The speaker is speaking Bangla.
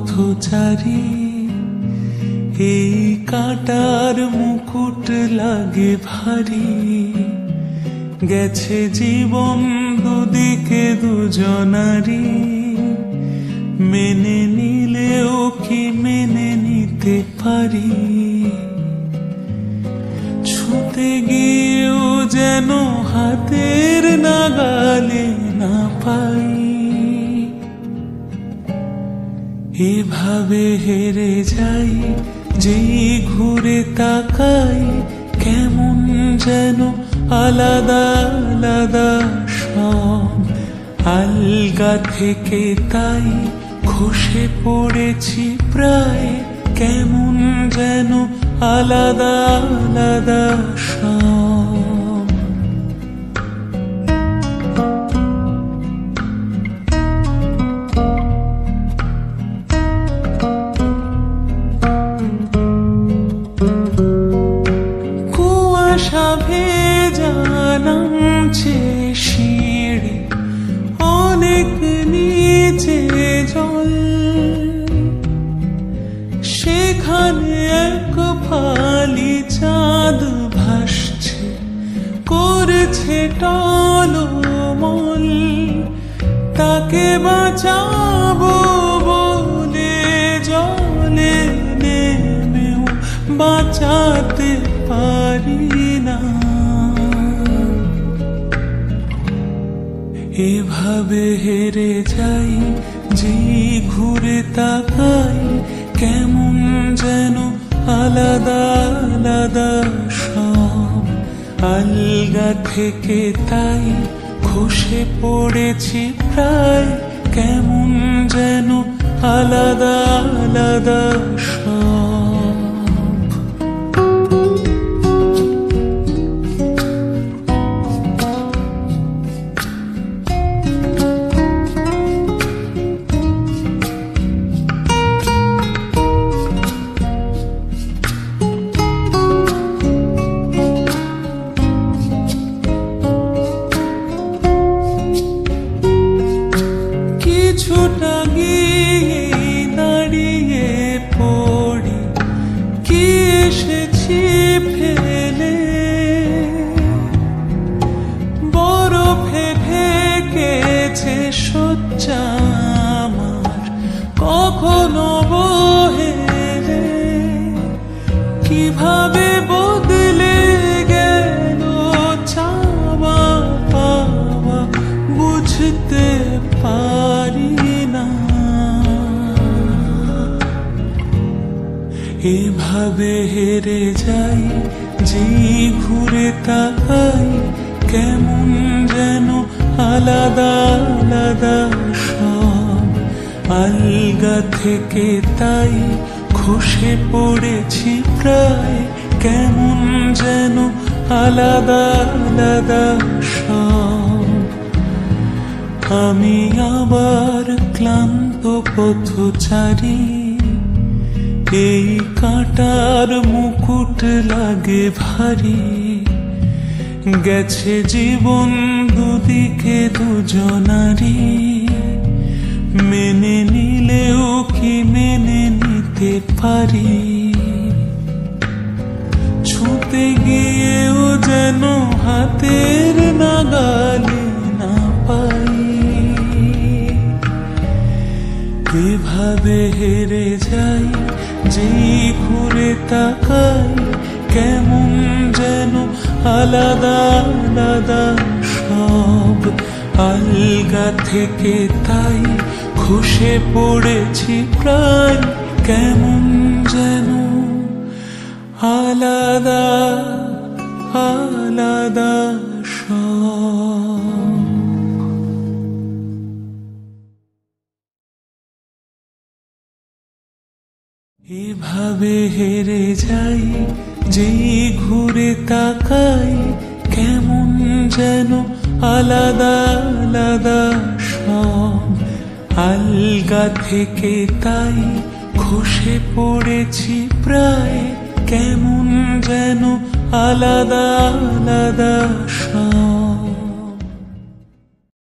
পথচারী, এই কাঁটার মুকুট লাগে ভারী। গেছে জীবন দুদিকে দুজনারি, মেনে নিলেও কি মেনে নিতে পারি? ছুঁতে গিয়েও যেন হাতের নাগালে না পাই। এভাবে হেরে যাই, যেই ঘুরে তাকাই, কেমন যেন আলাদা আলাদা সব। আলগা থেকে তাই খসে পড়েছি প্রায়, কেমন যেন আলাদা আলাদা সব। কুয়াশা ভেজা নামছে সিঁড়ি, অনেক নিচে জল। সেখানে এক ফালি চাঁদ ভাসছে, করছে টলমল। তাকে বাঁচাবো বলে জলে নেমেও বাঁচাতে পারি না। এভাবে হেরে যাই, যে ঘুরে তাকাই, কেমন যেন আলাদা আলাদা সব। আলগা থেকে তাই খসে পড়েছি প্রায়, কেমন যেন আলাদা আলাদা সব। কিছুটা গিয়ে দাঁড়িয়ে পড়ি, কি এসেছি ফেলে। বরফে ঢেকেছে শয্যা আমার, কখনো বহেলে। কিভাবে বদলে গেল চাওয়া পাওয়া, বুঝতে পারি না। এভাবে হেরে যাই, যে ঘুরে তাকাই, কেমন যেন আলাদা আলাদা সব। আলগা থেকে তাই খসে পড়েছি প্রায়, কেমন যেন আলাদা আলাদা সব। আমি আবার ক্লান্ত পথচারী, এই কাঁটার মুকুট লাগে ভারী। গেছে জীবন দুদিকে দুজনারি, মেনে নিলেও কি মেনে নিতে পারি? ছুঁতে গিয়েও যেন হাতের নাগালে না পাই। এভাবে হেরে যাই, যে ঘুরে তাকাই, কেমন যেন আলাদা আলাদা সব। আলগা থেকে তাই খসে পড়েছি প্রায়, কেমন যেন আলাদা আলাদা সব। এভাবে হেরে যাই, যেই ঘুরে তাকাই, কেমন যেন আলাদা আলাদা সব। আলগা থেকে তাই খসে পড়েছি প্রায়, কেমন যেন আলাদা আলাদা